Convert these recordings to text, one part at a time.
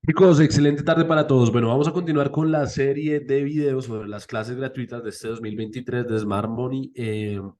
Chicos, excelente tarde para todos. Bueno, vamos a continuar con la serie de videos sobre las clases gratuitas de este 2023 de Smart Money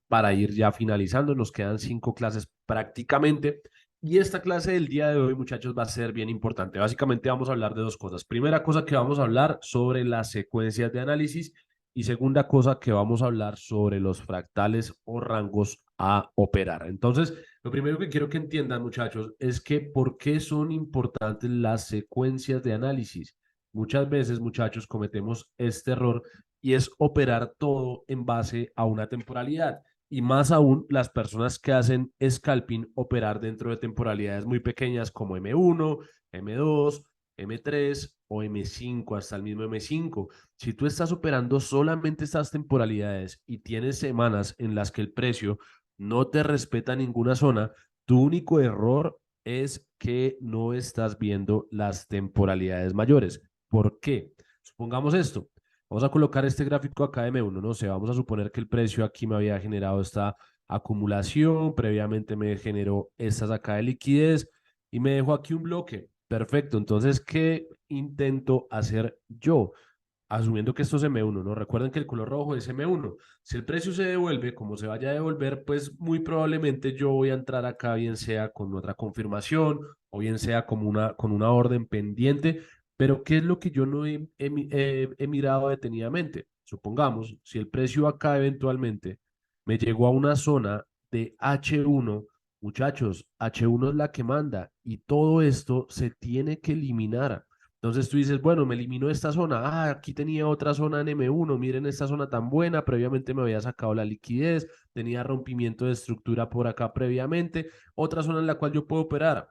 para ir ya finalizando. Nos quedan 5 clases prácticamente. Y esta clase del día de hoy, muchachos, va a ser bien importante. Básicamente vamos a hablar de dos cosas. Primera cosa que vamos a hablar sobre las secuencias de análisis y segunda cosa que vamos a hablar sobre los fractales o rangos a operar. Entonces, lo primero que quiero que entiendan, muchachos, es que por qué son importantes las secuencias de análisis. Muchas veces, muchachos, cometemos este error y es operar todo en base a una temporalidad. Y más aún las personas que hacen scalping operar dentro de temporalidades muy pequeñas como M1, M2, M3 o M5, hasta el mismo M5. Si tú estás operando solamente estas temporalidades y tienes semanas en las que el precio no te respeta ninguna zona, tu único error es que no estás viendo las temporalidades mayores. ¿Por qué? Supongamos esto. Vamos a colocar este gráfico acá de M1, no sé, vamos a suponer que el precio aquí me había generado esta acumulación, previamente me generó estas acá de liquidez y me dejó aquí un bloque. Perfecto, entonces, ¿qué intento hacer yo? Asumiendo que esto es M1, ¿no? Recuerden que el color rojo es M1. Si el precio se devuelve, como se vaya a devolver, pues muy probablemente yo voy a entrar acá, bien sea con otra confirmación o bien sea como con una orden pendiente. Pero ¿qué es lo que yo no he mirado detenidamente? Supongamos, si el precio acá eventualmente me llegó a una zona de H1, muchachos, H1 es la que manda y todo esto se tiene que eliminar. Entonces tú dices, bueno, me eliminó esta zona. Ah, aquí tenía otra zona en M1. Miren esta zona tan buena. Previamente me había sacado la liquidez. Tenía rompimiento de estructura por acá previamente. Otra zona en la cual yo puedo operar.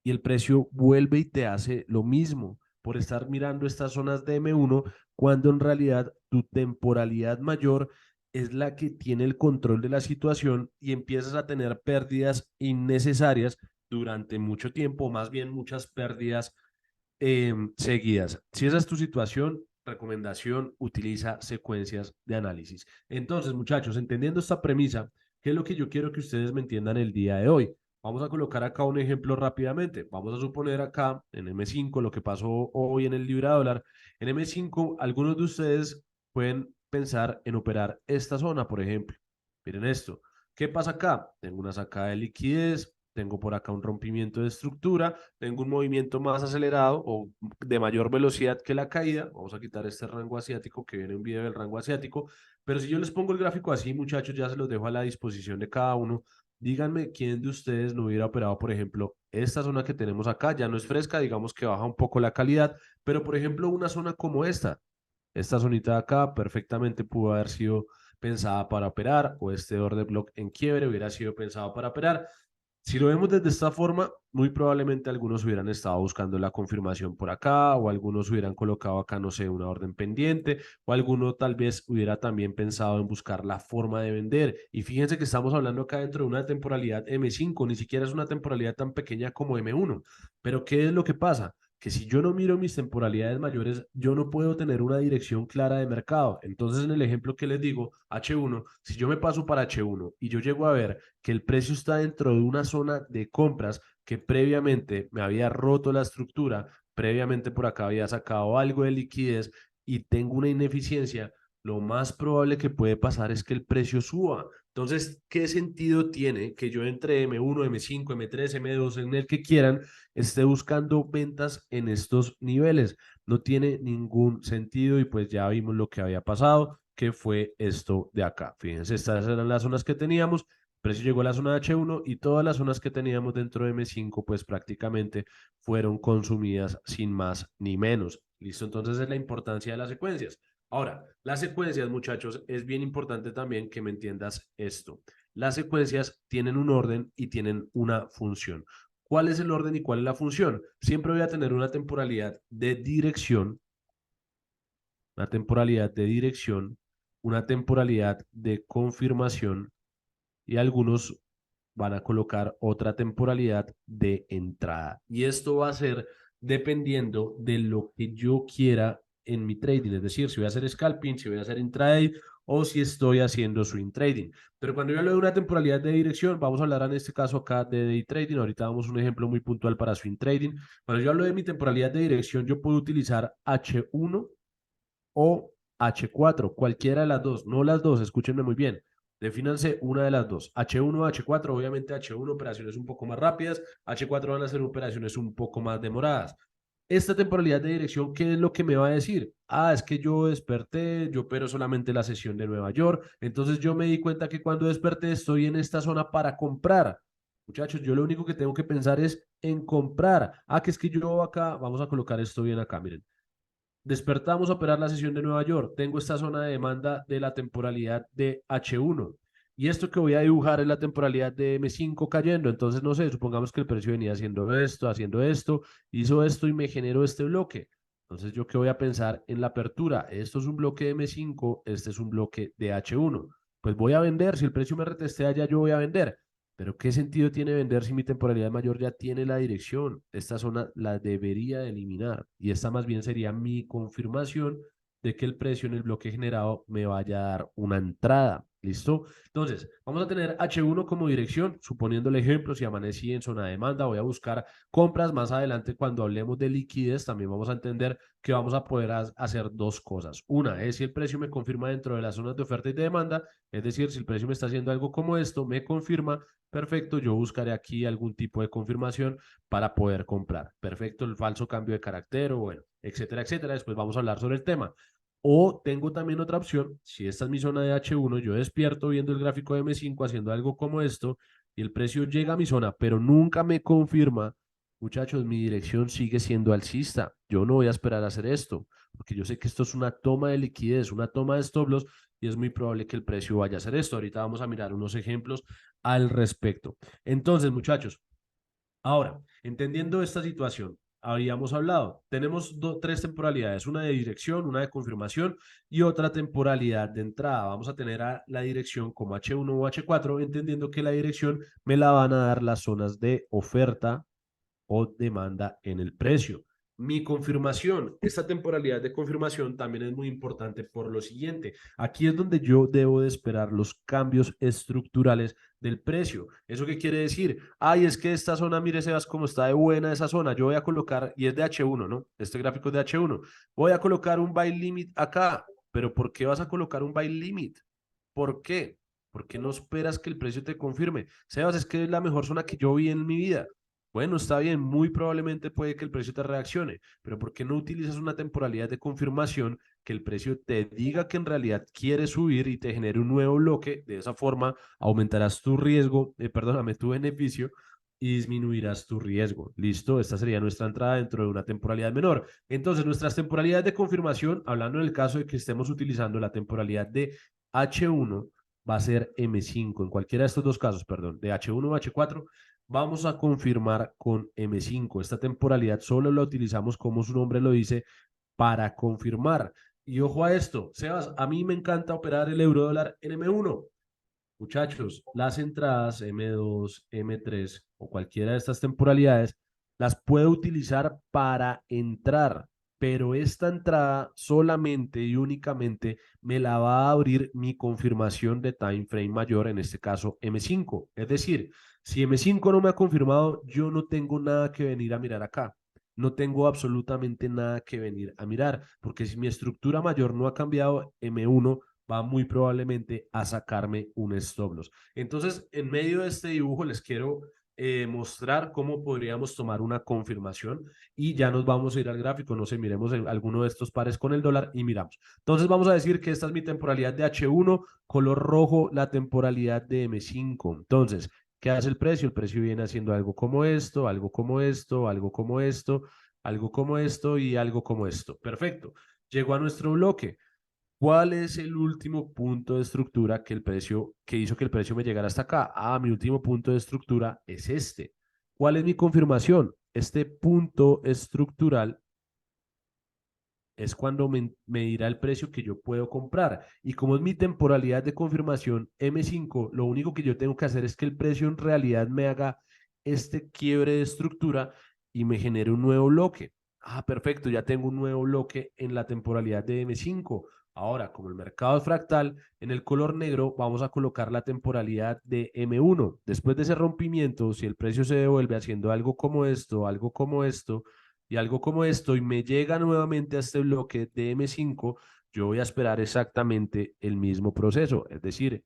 Y el precio vuelve y te hace lo mismo por estar mirando estas zonas de M1 cuando en realidad tu temporalidad mayor es la que tiene el control de la situación y empiezas a tener pérdidas innecesarias durante mucho tiempo, más bien muchas pérdidas seguidas. Si esa es tu situación, recomendación, utiliza secuencias de análisis. Entonces, muchachos, entendiendo esta premisa, ¿qué es lo que yo quiero que ustedes me entiendan el día de hoy? Vamos a colocar acá un ejemplo rápidamente. Vamos a suponer acá en M5 lo que pasó hoy en el libra dólar. En M5, algunos de ustedes pueden pensar en operar esta zona, por ejemplo. Miren esto. ¿Qué pasa acá? Tengo una sacada de liquidez, tengo por acá un rompimiento de estructura, tengo un movimiento más acelerado o de mayor velocidad que la caída. Vamos a quitar este rango asiático que viene un video del rango asiático. Pero si yo les pongo el gráfico así, muchachos, ya se los dejo a la disposición de cada uno. Díganme quién de ustedes no hubiera operado, por ejemplo, esta zona que tenemos acá, ya no es fresca, digamos que baja un poco la calidad, pero por ejemplo, una zona como esta zonita de acá perfectamente pudo haber sido pensada para operar, o este order block en quiebre hubiera sido pensado para operar. Si lo vemos desde esta forma, muy probablemente algunos hubieran estado buscando la confirmación por acá, o algunos hubieran colocado acá, no sé, una orden pendiente, o alguno tal vez hubiera también pensado en buscar la forma de vender. Y fíjense que estamos hablando acá dentro de una temporalidad M5, ni siquiera es una temporalidad tan pequeña como M1. Pero ¿qué es lo que pasa? Que si yo no miro mis temporalidades mayores, yo no puedo tener una dirección clara de mercado. Entonces, en el ejemplo que les digo, H1, si yo me paso para H1 y yo llego a ver que el precio está dentro de una zona de compras que previamente me había roto la estructura, previamente por acá había sacado algo de liquidez y tengo una ineficiencia, lo más probable que puede pasar es que el precio suba. Entonces, ¿qué sentido tiene que yo entre M1, M5, M3, M2, en el que quieran, esté buscando ventas en estos niveles? No tiene ningún sentido y pues ya vimos lo que había pasado, que fue esto de acá. Fíjense, estas eran las zonas que teníamos. El precio llegó a la zona de H1 y todas las zonas que teníamos dentro de M5 pues prácticamente fueron consumidas sin más ni menos. ¿Listo? Entonces es la importancia de las secuencias. Ahora, las secuencias, muchachos, es bien importante también que me entiendas esto. Las secuencias tienen un orden y tienen una función. ¿Cuál es el orden y cuál es la función? Siempre voy a tener una temporalidad de dirección, una temporalidad de confirmación y algunos van a colocar otra temporalidad de entrada. Y esto va a ser dependiendo de lo que yo quiera en mi trading, es decir, si voy a hacer scalping, si voy a hacer intraday o si estoy haciendo swing trading. Pero cuando yo hablo de una temporalidad de dirección, vamos a hablar en este caso acá de day trading. Ahorita damos un ejemplo muy puntual para swing trading. Cuando yo hablo de mi temporalidad de dirección, yo puedo utilizar H1 o H4, cualquiera de las dos, no las dos, escúchenme muy bien. Defínanse una de las dos, H1 o H4, obviamente H1 operaciones un poco más rápidas, H4 van a ser operaciones un poco más demoradas. Esta temporalidad de dirección, ¿qué es lo que me va a decir? Ah, es que yo desperté, yo opero solamente la sesión de Nueva York, entonces yo me di cuenta que cuando desperté estoy en esta zona para comprar. Muchachos, yo lo único que tengo que pensar es en comprar. Ah, que es que yo acá, vamos a colocar esto bien acá, miren. Despertamos a operar la sesión de Nueva York. Tengo esta zona de demanda de la temporalidad de H1. Y esto que voy a dibujar es la temporalidad de M5 cayendo. Entonces, no sé, supongamos que el precio venía haciendo esto, hizo esto y me generó este bloque. Entonces, ¿yo qué voy a pensar en la apertura? Esto es un bloque de M5, este es un bloque de H1. Pues voy a vender. Si el precio me retestea ya, yo voy a vender. Pero ¿qué sentido tiene vender si mi temporalidad mayor ya tiene la dirección? Esta zona la debería de eliminar y esta más bien sería mi confirmación de que el precio en el bloque generado me vaya a dar una entrada. ¿Listo? Entonces, vamos a tener H1 como dirección, suponiendo el ejemplo, si amanecí en zona de demanda, voy a buscar compras. Más adelante, cuando hablemos de liquidez, también vamos a entender que vamos a poder hacer dos cosas. Una es si el precio me confirma dentro de las zonas de oferta y de demanda, es decir, si el precio me está haciendo algo como esto, me confirma. Perfecto, yo buscaré aquí algún tipo de confirmación para poder comprar. Perfecto, el falso cambio de carácter o bueno, etcétera, etcétera. Después vamos a hablar sobre el tema. O tengo también otra opción, si esta es mi zona de H1, yo despierto viendo el gráfico de M5 haciendo algo como esto y el precio llega a mi zona, pero nunca me confirma. Muchachos, mi dirección sigue siendo alcista. Yo no voy a esperar a hacer esto, porque yo sé que esto es una toma de liquidez, una toma de stop loss y es muy probable que el precio vaya a hacer esto. Ahorita vamos a mirar unos ejemplos al respecto. Entonces, muchachos, ahora, entendiendo esta situación, habíamos hablado, tenemos tres temporalidades, una de dirección, una de confirmación y otra temporalidad de entrada. Vamos a tener a la dirección como H1 o H4, entendiendo que la dirección me la van a dar las zonas de oferta o demanda en el precio. Mi confirmación, esta temporalidad de confirmación también es muy importante por lo siguiente. Aquí es donde yo debo de esperar los cambios estructurales del precio. ¿Eso qué quiere decir? Ay, es que esta zona, mire, Sebas, cómo está de buena esa zona. Yo voy a colocar, y es de H1, ¿no? Este gráfico es de H1. Voy a colocar un buy limit acá. ¿Pero por qué vas a colocar un buy limit? ¿Por qué? ¿Por qué no esperas que el precio te confirme? Sebas, es que es la mejor zona que yo vi en mi vida. Bueno, está bien, muy probablemente puede que el precio te reaccione, pero ¿por qué no utilizas una temporalidad de confirmación que el precio te diga que en realidad quiere subir y te genere un nuevo bloque? De esa forma aumentarás tu riesgo, perdóname, tu beneficio y disminuirás tu riesgo. Listo, esta sería nuestra entrada dentro de una temporalidad menor. Entonces, nuestras temporalidades de confirmación, hablando en el caso de que estemos utilizando la temporalidad de H1, va a ser M5, en cualquiera de estos dos casos, perdón, de H1 o H4, vamos a confirmar con M5. Esta temporalidad solo la utilizamos, como su nombre lo dice, para confirmar. Y ojo a esto, Sebas, a mí me encanta operar el euro dólar en M1. Muchachos, las entradas M2, M3 o cualquiera de estas temporalidades las puedo utilizar para entrar, pero esta entrada solamente y únicamente me la va a abrir mi confirmación de time frame mayor, en este caso M5. Es decir, si M5 no me ha confirmado, yo no tengo nada que venir a mirar acá. No tengo absolutamente nada que venir a mirar, porque si mi estructura mayor no ha cambiado, M1 va muy probablemente a sacarme un stop loss. Entonces, en medio de este dibujo les quiero mostrar cómo podríamos tomar una confirmación y ya nos vamos a ir al gráfico, no sé, miremos alguno de estos pares con el dólar y miramos. Entonces vamos a decir que esta es mi temporalidad de H1, color rojo, la temporalidad de M5. Entonces, ¿qué hace el precio? El precio viene haciendo algo como esto, algo como esto, algo como esto, algo como esto y algo como esto. Perfecto. Llegó a nuestro bloque. ¿Cuál es el último punto de estructura que hizo que el precio me llegara hasta acá? Ah, mi último punto de estructura es este. ¿Cuál es mi confirmación? Este punto estructural es cuando me dirá el precio que yo puedo comprar. Y como es mi temporalidad de confirmación M5, lo único que yo tengo que hacer es que el precio en realidad me haga este quiebre de estructura y me genere un nuevo bloque. Ah, perfecto, ya tengo un nuevo bloque en la temporalidad de M5. Ahora, como el mercado es fractal, en el color negro vamos a colocar la temporalidad de M1. Después de ese rompimiento, si el precio se devuelve haciendo algo como esto y algo como esto, y me llega nuevamente a este bloque de M5, yo voy a esperar exactamente el mismo proceso. Es decir,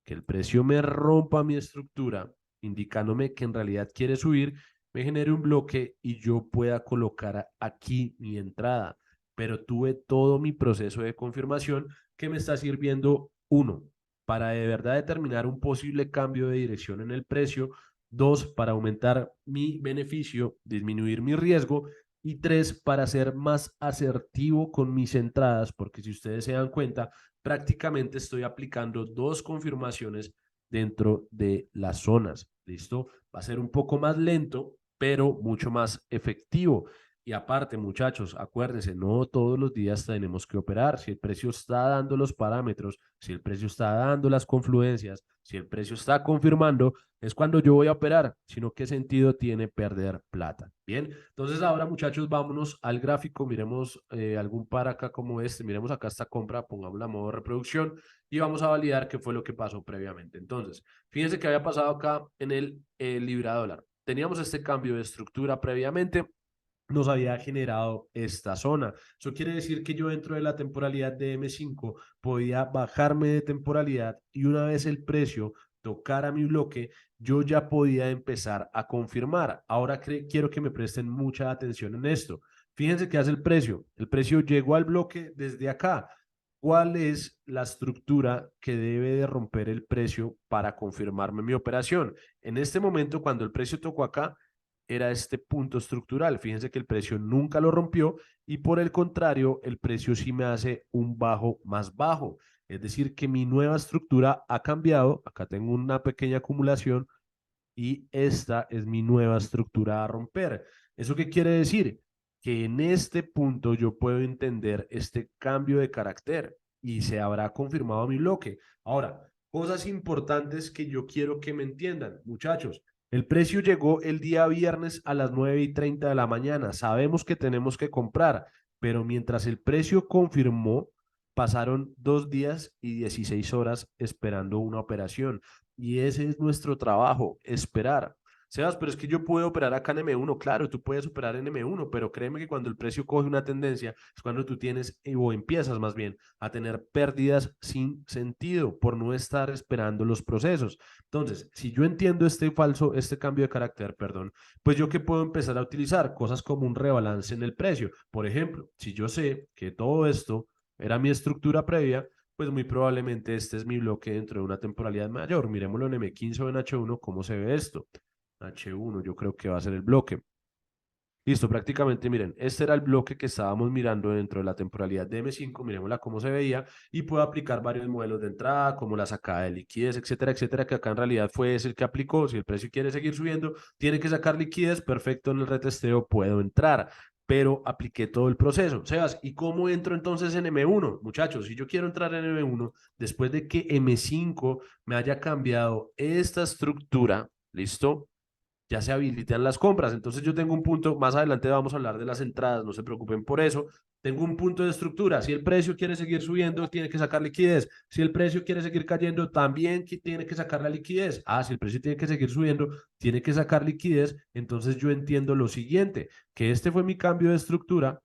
que el precio me rompa mi estructura, indicándome que en realidad quiere subir, me genere un bloque y yo pueda colocar aquí mi entrada. Pero tuve todo mi proceso de confirmación que me está sirviendo, uno, para de verdad determinar un posible cambio de dirección en el precio; dos, para aumentar mi beneficio, disminuir mi riesgo; y tres, para ser más asertivo con mis entradas, porque si ustedes se dan cuenta, prácticamente estoy aplicando dos confirmaciones dentro de las zonas. ¿Listo? Va a ser un poco más lento, pero mucho más efectivo. Y aparte, muchachos, acuérdense, no todos los días tenemos que operar. Si el precio está dando los parámetros, si el precio está dando las confluencias, si el precio está confirmando, es cuando yo voy a operar, sino qué sentido tiene perder plata. Bien, entonces ahora, muchachos, vámonos al gráfico, miremos algún par acá como este, miremos acá esta compra, pongámosla a modo de reproducción y vamos a validar qué fue lo que pasó previamente. Entonces, fíjense que había pasado acá en el libra dólar. Teníamos este cambio de estructura previamente, nos había generado esta zona. Eso quiere decir que yo dentro de la temporalidad de M5 podía bajarme de temporalidad y una vez el precio tocara mi bloque, yo ya podía empezar a confirmar. Ahora quiero que me presten mucha atención en esto. Fíjense qué hace el precio. El precio llegó al bloque desde acá. ¿Cuál es la estructura que debe de romper el precio para confirmarme mi operación? En este momento, cuando el precio tocó acá, era este punto estructural. Fíjense que el precio nunca lo rompió y por el contrario, el precio sí me hace un bajo más bajo. Es decir, que mi nueva estructura ha cambiado. Acá tengo una pequeña acumulación y esta es mi nueva estructura a romper. ¿Eso qué quiere decir? Que en este punto yo puedo entender este cambio de carácter y se habrá confirmado mi bloque. Ahora, cosas importantes que yo quiero que me entiendan, muchachos. El precio llegó el día viernes a las 9:30 de la mañana. Sabemos que tenemos que comprar, pero mientras el precio confirmó, pasaron 2 días y 16 horas esperando una operación. Y ese es nuestro trabajo, esperar. Sebas, pero es que yo puedo operar acá en M1. Claro, tú puedes operar en M1, pero créeme que cuando el precio coge una tendencia es cuando tú tienes, o empiezas más bien, a tener pérdidas sin sentido por no estar esperando los procesos. Entonces, si yo entiendo este cambio de carácter, perdón, pues yo qué puedo empezar a utilizar cosas como un rebalance en el precio. Por ejemplo, si yo sé que todo esto era mi estructura previa, pues muy probablemente este es mi bloque dentro de una temporalidad mayor. Miremoslo en M15 o en H1, ¿cómo se ve esto? H1, yo creo que va a ser el bloque. Listo, prácticamente miren, este era el bloque que estábamos mirando dentro de la temporalidad de M5, miremosla cómo se veía y puedo aplicar varios modelos de entrada, como la sacada de liquidez, etcétera, etcétera, que acá en realidad fue ese el que aplicó. Si el precio quiere seguir subiendo, tiene que sacar liquidez, perfecto, en el retesteo puedo entrar, pero apliqué todo el proceso. Sebas, ¿y cómo entro entonces en M1? Muchachos, si yo quiero entrar en M1, después de que M5 me haya cambiado esta estructura, ¿listo? Ya se habilitan las compras. Entonces yo tengo un punto, más adelante vamos a hablar de las entradas, no se preocupen por eso. Tengo un punto de estructura. Si el precio quiere seguir subiendo, tiene que sacar liquidez. Si el precio quiere seguir cayendo, también tiene que sacar la liquidez. Ah, si el precio tiene que seguir subiendo, tiene que sacar liquidez. Entonces yo entiendo lo siguiente, que este fue mi cambio de estructura,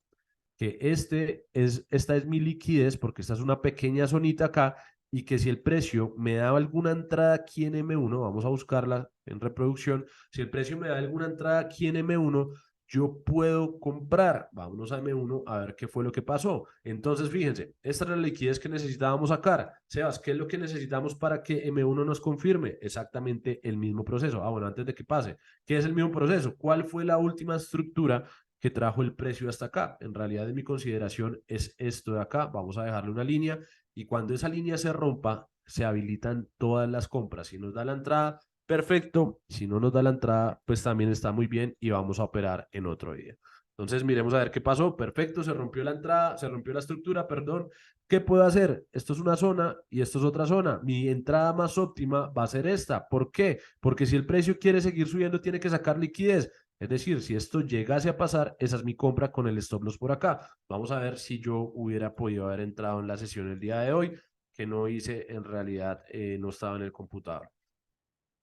que esta es mi liquidez, porque esta es una pequeña zonita acá, y que si el precio me da alguna entrada aquí en M1, vamos a buscarla en reproducción, si el precio me da alguna entrada aquí en M1, yo puedo comprar. Vámonos a M1 a ver qué fue lo que pasó. Entonces, fíjense, esta es la liquidez que necesitábamos sacar. Sebas, ¿qué es lo que necesitamos para que M1 nos confirme? Exactamente el mismo proceso. Ah, bueno, antes de que pase, ¿qué es el mismo proceso? ¿Cuál fue la última estructura que trajo el precio hasta acá? En realidad, de mi consideración, es esto de acá. Vamos a dejarle una línea y cuando esa línea se rompa, se habilitan todas las compras. Si nos da la entrada, perfecto. Si no nos da la entrada, pues también está muy bien y vamos a operar en otro día. Entonces, miremos a ver qué pasó. Perfecto, se rompió la entrada, se rompió la estructura, perdón. ¿Qué puedo hacer? Esto es una zona y esto es otra zona. Mi entrada más óptima va a ser esta. ¿Por qué? Porque si el precio quiere seguir subiendo, tiene que sacar liquidez. Es decir, si esto llegase a pasar, esa es mi compra con el stop loss por acá. Vamos a ver si yo hubiera podido haber entrado en la sesión el día de hoy, que no hice, en realidad no estaba en el computador.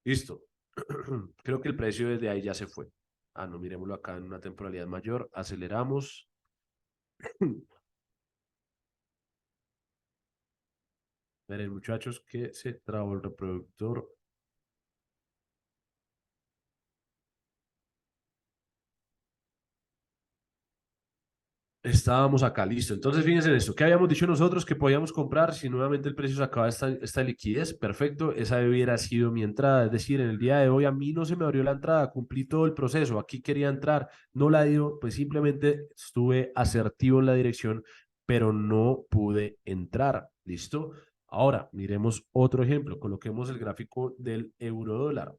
Listo. Creo que el precio desde ahí ya se fue. Ah, no, miremoslo acá en una temporalidad mayor. Aceleramos. Miren, muchachos, que se trabó el reproductor. Estábamos acá, listo. Entonces, fíjense en esto. ¿Qué habíamos dicho nosotros que podíamos comprar si nuevamente el precio sacaba esta liquidez? Perfecto, esa hubiera sido mi entrada. Es decir, en el día de hoy a mí no se me abrió la entrada, cumplí todo el proceso. Aquí quería entrar, no la dio, pues simplemente estuve asertivo en la dirección, pero no pude entrar. ¿Listo? Ahora, miremos otro ejemplo. Coloquemos el gráfico del euro dólar.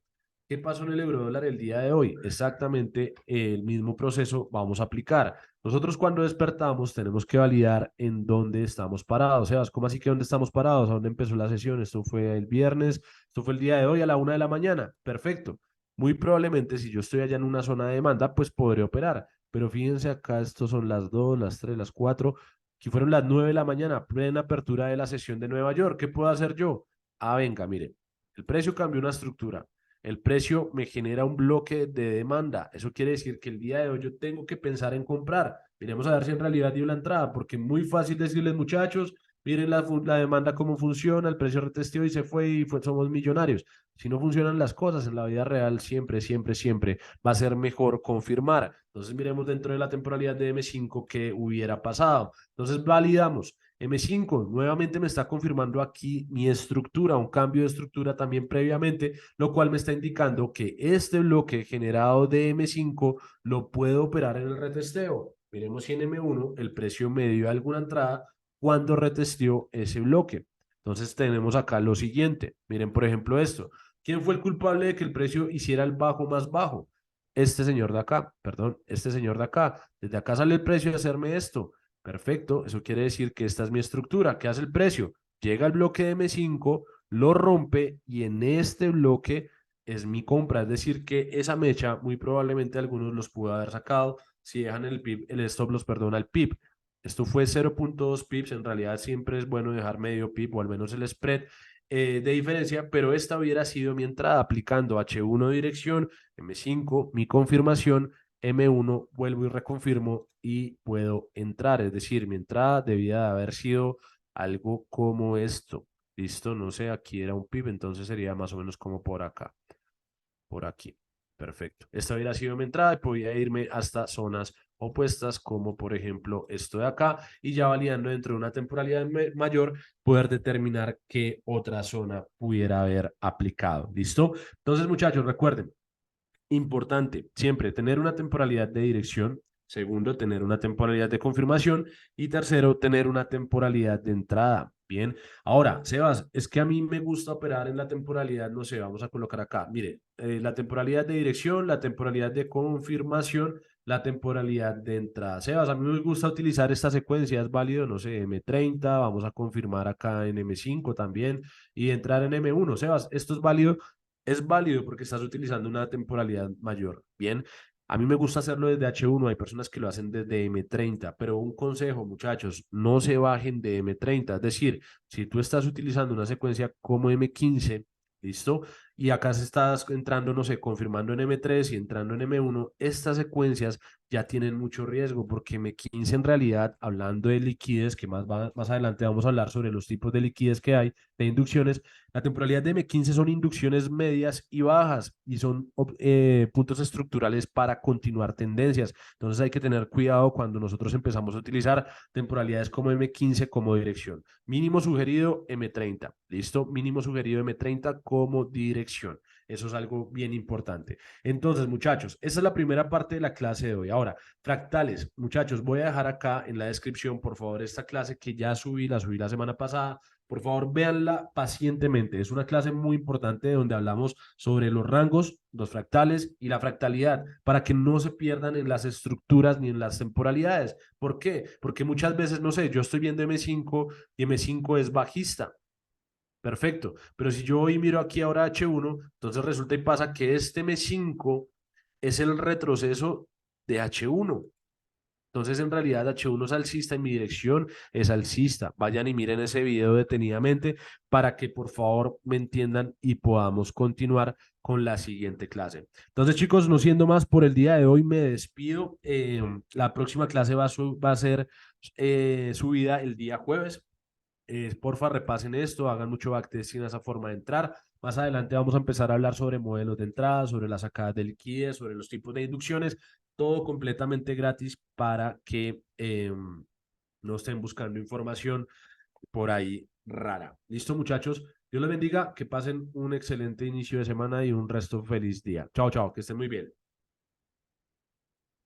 ¿Qué pasó en el euro dólar el día de hoy? Exactamente el mismo proceso vamos a aplicar. Nosotros cuando despertamos tenemos que validar en dónde estamos parados. Sebas, ¿cómo así que dónde estamos parados? ¿A dónde empezó la sesión? Esto fue el viernes, esto fue el día de hoy a la 1 de la mañana. Perfecto. Muy probablemente si yo estoy allá en una zona de demanda, pues podré operar. Pero fíjense acá, estos son las 2, las 3, las 4. Aquí fueron las 9 de la mañana, plena apertura de la sesión de Nueva York. ¿Qué puedo hacer yo? Ah, venga, mire, el precio cambió una estructura. El precio me genera un bloque de demanda. Eso quiere decir que el día de hoy yo tengo que pensar en comprar. Miremos a ver si en realidad dio la entrada, porque es muy fácil decirles, muchachos, miren la demanda cómo funciona, el precio retesteó y se fue y somos millonarios. Si no funcionan las cosas en la vida real, siempre, siempre, siempre va a ser mejor confirmar. Entonces miremos dentro de la temporalidad de M5 qué hubiera pasado. Entonces validamos. M5 nuevamente me está confirmando aquí mi estructura, un cambio de estructura también previamente, lo cual me está indicando que este bloque generado de M5 lo puedo operar en el retesteo. Miremos si en M1 el precio me dio alguna entrada cuando retesteó ese bloque. Entonces tenemos acá lo siguiente. Miren, por ejemplo, esto. ¿Quién fue el culpable de que el precio hiciera el bajo más bajo? Este señor de acá, perdón, este señor de acá. Desde acá sale el precio de hacerme esto. Perfecto, eso quiere decir que esta es mi estructura. ¿Qué hace el precio? Llega al bloque de M5, lo rompe y en este bloque es mi compra. Es decir, que esa mecha muy probablemente algunos los pudo haber sacado si dejan el PIB, el stop loss, perdón, al PIB. Esto fue 0.2 pips, en realidad siempre es bueno dejar medio pip o al menos el spread de diferencia, pero esta hubiera sido mi entrada aplicando H1 dirección, M5, mi confirmación, M1, vuelvo y reconfirmo y puedo entrar. Es decir, mi entrada debía de haber sido algo como esto. Listo, no sé, aquí era un pip, entonces sería más o menos como por acá, por aquí. Perfecto. Esta hubiera sido mi entrada y podía irme hasta zonas opuestas, como por ejemplo esto de acá, y ya validando dentro de una temporalidad mayor, poder determinar qué otra zona pudiera haber aplicado. ¿Listo? Entonces, muchachos, recuerden, importante, siempre tener una temporalidad de dirección. Segundo, tener una temporalidad de confirmación. Y tercero, tener una temporalidad de entrada. Bien. Ahora, Sebas, es que a mí me gusta operar en la temporalidad, no sé, vamos a colocar acá. Mire, la temporalidad de dirección, la temporalidad de confirmación, la temporalidad de entrada. Sebas, a mí me gusta utilizar esta secuencia, es válido, no sé, M30, vamos a confirmar acá en M5 también y entrar en M1. Sebas, esto es válido porque estás utilizando una temporalidad mayor. Bien, a mí me gusta hacerlo desde H1, hay personas que lo hacen desde M30, pero un consejo, muchachos, no se bajen de M30. Es decir, si tú estás utilizando una secuencia como M15, ¿listo? Y acá se estás entrando, no sé, confirmando en M3 y entrando en M1, estas secuencias ya tienen mucho riesgo porque M15 en realidad, hablando de liquidez, que más adelante vamos a hablar sobre los tipos de liquidez que hay, de inducciones, la temporalidad de M15 son inducciones medias y bajas y son puntos estructurales para continuar tendencias. Entonces hay que tener cuidado cuando nosotros empezamos a utilizar temporalidades como M15 como dirección. Mínimo sugerido M30, ¿listo? Mínimo sugerido M30 como dirección. Eso es algo bien importante. Entonces, muchachos, esa es la primera parte de la clase de hoy. Ahora, fractales, muchachos, voy a dejar acá en la descripción, por favor, esta clase que ya subí la semana pasada. Por favor, véanla pacientemente. Es una clase muy importante donde hablamos sobre los rangos, los fractales y la fractalidad para que no se pierdan en las estructuras ni en las temporalidades. ¿Por qué? Porque muchas veces, no sé, yo estoy viendo M5 y M5 es bajista. Perfecto. Pero si yo hoy miro aquí ahora H1, entonces resulta y pasa que este M5 es el retroceso de H1. Entonces, en realidad, H1 es alcista y mi dirección es alcista. Vayan y miren ese video detenidamente para que por favor me entiendan y podamos continuar con la siguiente clase. Entonces, chicos, no siendo más por el día de hoy, me despido. La próxima clase va a ser subida el día jueves. Porfa, repasen esto, hagan mucho backtesting a esa forma de entrar. Más adelante vamos a empezar a hablar sobre modelos de entrada, sobre las sacadas de liquidez, sobre los tipos de inducciones, todo completamente gratis para que no estén buscando información por ahí rara. ¿Listo, muchachos? Dios les bendiga, que pasen un excelente inicio de semana y un resto feliz día. Chao, chao, que estén muy bien.